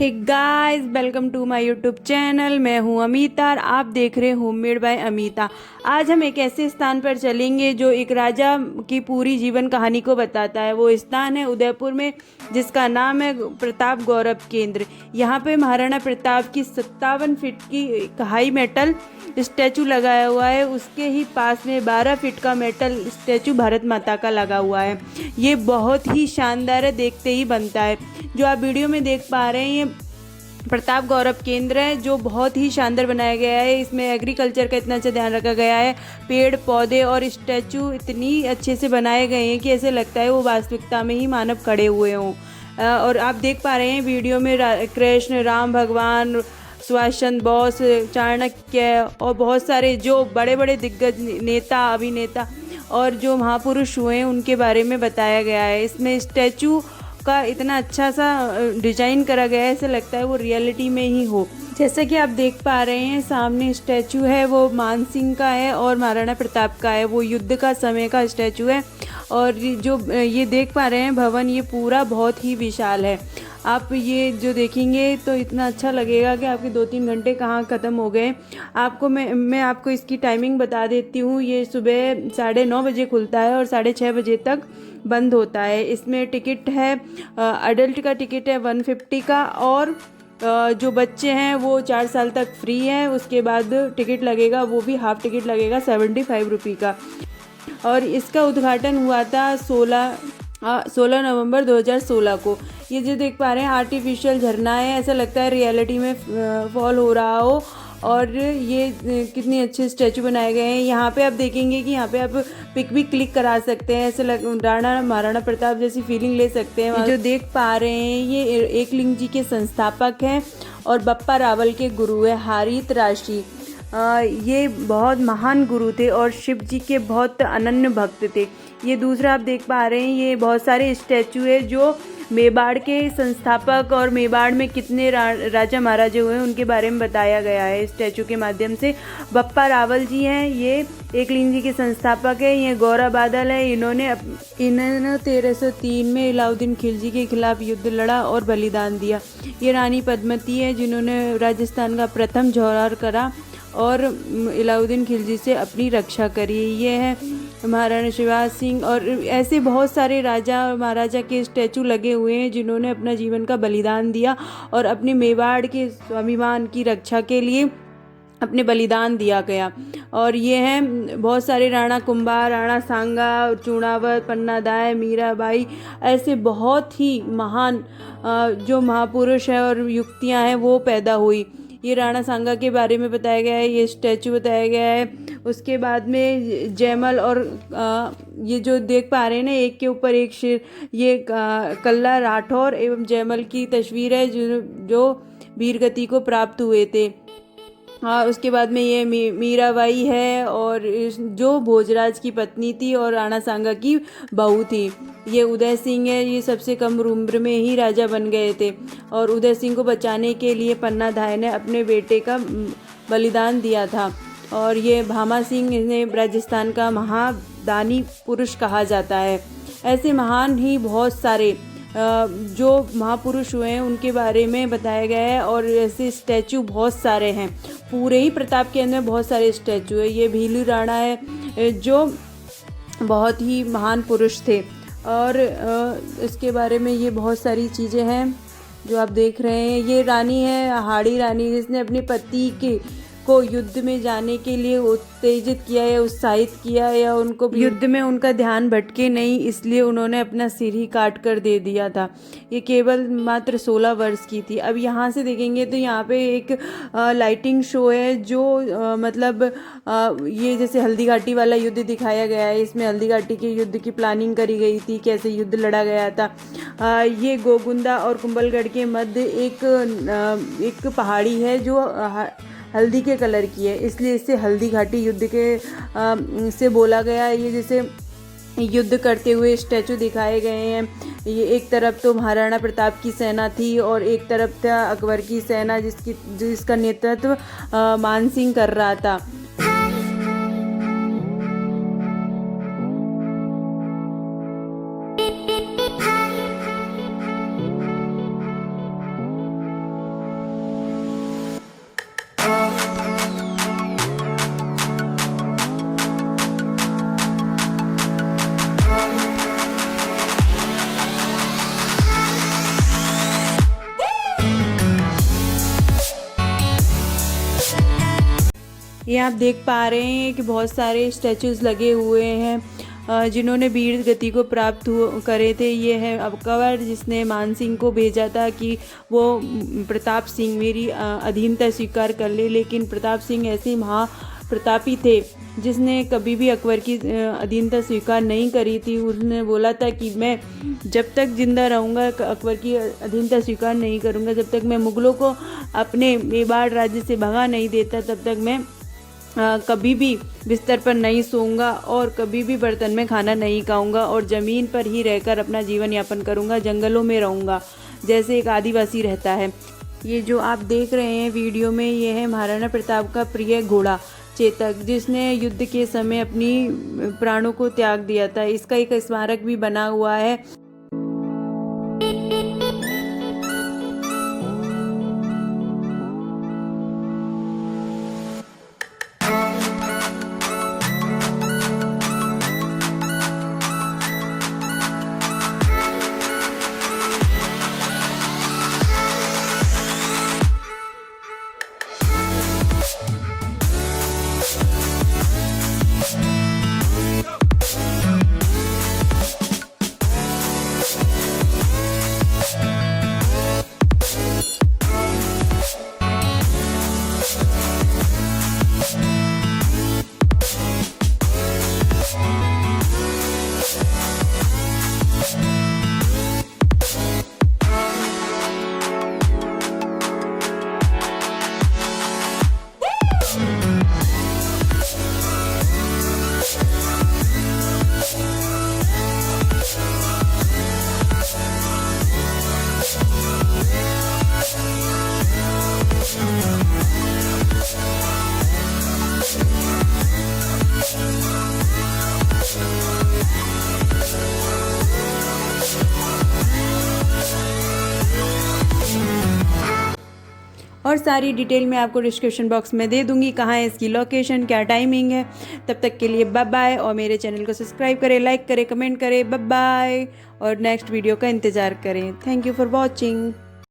Hey guys, welcome to my YouTube channel. मैं हूं अमीता और आप देख रहे हैं होममेड बाय अमीता। आज हम एक ऐसे स्थान पर चलेंगे जो एक राजा की पूरी जीवन कहानी को बताता है। वो स्थान है उदयपुर में, जिसका नाम है प्रताप गौरव केंद्र। यहाँ पे महाराणा प्रताप की 57 फीट की हाई मेटल स्टैचू लगाया हुआ है। उसके ही पास में 12 फीट का मेटल स्टैचू भारत माता का लगा हुआ है। ये बहुत ही शानदार है, देखते ही बनता है। जो आप वीडियो में देख पा रहे हैं, ये प्रताप गौरव केंद्र है, जो बहुत ही शानदार बनाया गया है। इसमें एग्रीकल्चर का इतना अच्छा ध्यान रखा गया है। पेड़ पौधे और स्टैचू इतनी अच्छे से बनाए गए हैं कि ऐसे लगता है वो वास्तविकता में ही मानव खड़े हुए हों। और आप देख पा रहे हैं वीडियो में कृष्ण, राम भगवान, सुभाष चंद्र बोस, चाणक्य और बहुत सारे जो बड़े बड़े दिग्गज नेता, अभिनेता और जो महापुरुष हुए हैं उनके बारे में बताया गया है। इसमें स्टैचू का इतना अच्छा सा डिजाइन करा गया है, ऐसे लगता है वो रियलिटी में ही हो। जैसा कि आप देख पा रहे हैं, सामने स्टैचू है वो मान सिंह का है और महाराणा प्रताप का है। वो युद्ध का समय का स्टैचू है। और जो ये देख पा रहे हैं भवन, ये पूरा बहुत ही विशाल है। आप ये जो देखेंगे तो इतना अच्छा लगेगा कि आपके 2-3 घंटे कहाँ ख़त्म हो गए। आपको मैं आपको इसकी टाइमिंग बता देती हूँ। ये सुबह 9:30 बजे खुलता है और 6:30 बजे तक बंद होता है। इसमें टिकट है, अडल्ट का टिकट है 150 का, और जो बच्चे हैं वो 4 साल तक फ्री है। उसके बाद टिकट लगेगा, वो भी हाफ टिकट लगेगा 75 रुपये का। और इसका उद्घाटन हुआ था 16 नवंबर 2016 को। ये जो देख पा रहे हैं आर्टिफिशियल झरना है, ऐसा लगता है रियलिटी में फॉल हो रहा हो। और ये कितनी अच्छे स्टैचू बनाए गए हैं। यहाँ पे आप देखेंगे कि यहाँ पे आप पिक भी क्लिक करा सकते हैं, ऐसे राणा महाराणा प्रताप जैसी फीलिंग ले सकते हैं। जो देख पा रहे हैं ये एकलिंग जी के संस्थापक हैं और बप्पा रावल के गुरु है हारित राशि। ये बहुत महान गुरु थे और शिव जी के बहुत अनन्य भक्त थे। ये दूसरा आप देख पा रहे हैं, ये बहुत सारे स्टैचू है जो मेवाड़ के संस्थापक और मेवाड़ में कितने राजा महाराजे हुए हैं उनके बारे में बताया गया है स्टैचू के माध्यम से। बप्पा रावल जी हैं, ये एकलिंग जी के संस्थापक है। ये गौरा बादल है, इन्होंने 1303 में अलाउद्दीन खिलजी के खिलाफ युद्ध लड़ा और बलिदान दिया। ये रानी पद्मती है, जिन्होंने राजस्थान का प्रथम जौहर करा और अलाउद्दीन खिलजी से अपनी रक्षा करी। ये है महाराणा शिवाज सिंह। और ऐसे बहुत सारे राजा और महाराजा के स्टैचू लगे हुए हैं जिन्होंने अपना जीवन का बलिदान दिया और अपने मेवाड़ के स्वाभिमान की रक्षा के लिए अपने बलिदान दिया गया। और ये हैं बहुत सारे राणा कुंभा, राणा सांगा, चूड़ावत, पन्नादाय, मीराबाई, ऐसे बहुत ही महान जो महापुरुष हैं और युक्तियाँ हैं वो पैदा हुई। ये राणा सांगा के बारे में बताया गया है, ये स्टैचू बताया गया है। उसके बाद में जयमल और ये जो देख पा रहे हैं ना, एक के ऊपर एक शेर, ये कल्ला राठौर एवं जयमल की तस्वीर है जो वीरगति को प्राप्त हुए थे। हाँ, उसके बाद में ये मीराबाई है और जो भोजराज की पत्नी थी और राणा सांगा की बहू थी। ये उदय सिंह है, ये सबसे कम उम्र में ही राजा बन गए थे और उदय सिंह को बचाने के लिए पन्नाधाय ने अपने बेटे का बलिदान दिया था। और ये भामा सिंह, इन्हें राजस्थान का महादानी पुरुष कहा जाता है। ऐसे महान ही बहुत सारे जो महापुरुष हुए हैं उनके बारे में बताया गया है। और ऐसे स्टैचू बहुत सारे हैं, पूरे ही प्रताप के अंदर बहुत सारे स्टैचू है। ये भीलू राणा है जो बहुत ही महान पुरुष थे। और इसके बारे में ये बहुत सारी चीज़ें हैं जो आप देख रहे हैं। ये रानी है हाड़ी रानी, जिसने अपने पति के को युद्ध में जाने के लिए उत्तेजित किया या उत्साहित किया, या उनको युद्ध में उनका ध्यान भटके नहीं, इसलिए उन्होंने अपना सिर ही काट कर दे दिया था। ये केवल मात्र 16 वर्ष की थी। अब यहाँ से देखेंगे तो यहाँ पे एक लाइटिंग शो है जो मतलब ये जैसे हल्दी घाटी वाला युद्ध दिखाया गया है। इसमें हल्दी घाटी के युद्ध की प्लानिंग करी गई थी, कैसे युद्ध लड़ा गया था। ये गोगुंदा और कुंभलगढ़ के मध्य एक पहाड़ी है जो हल्दी के कलर की है, इसलिए इसे हल्दी घाटी युद्ध के से बोला गया है। ये जैसे युद्ध करते हुए स्टैचू दिखाए गए हैं। ये एक तरफ तो महाराणा प्रताप की सेना थी और एक तरफ था अकबर की सेना, जिसका नेतृत्व मान सिंह कर रहा था। ये आप देख पा रहे हैं कि बहुत सारे स्टैचूज़ लगे हुए हैं जिन्होंने वीर गति को प्राप्त करे थे। ये है अकबर जिसने मान सिंह को भेजा था कि वो प्रताप सिंह मेरी अधीनता स्वीकार कर ले, लेकिन प्रताप सिंह ऐसे महाप्रतापी थे जिसने कभी भी अकबर की अधीनता स्वीकार नहीं करी थी। उसने बोला था कि मैं जब तक जिंदा रहूँगा अकबर की अधीनता स्वीकार नहीं करूँगा, जब तक मैं मुग़लों को अपने मेवाड़ राज्य से भगा नहीं देता तब तक मैं कभी भी बिस्तर पर नहीं सोऊंगा और कभी भी बर्तन में खाना नहीं खाऊंगा और ज़मीन पर ही रहकर अपना जीवन यापन करूंगा, जंगलों में रहूंगा जैसे एक आदिवासी रहता है। ये जो आप देख रहे हैं वीडियो में, ये है महाराणा प्रताप का प्रिय घोड़ा चेतक, जिसने युद्ध के समय अपनी प्राणों को त्याग दिया था। इसका एक स्मारक भी बना हुआ है। और सारी डिटेल मैं आपको डिस्क्रिप्शन बॉक्स में दे दूंगी, कहाँ है इसकी लोकेशन, क्या टाइमिंग है। तब तक के लिए बाय बाय, और मेरे चैनल को सब्सक्राइब करें, लाइक करें, कमेंट करें। बाय बाय, और नेक्स्ट वीडियो का इंतज़ार करें। Thank you for watching.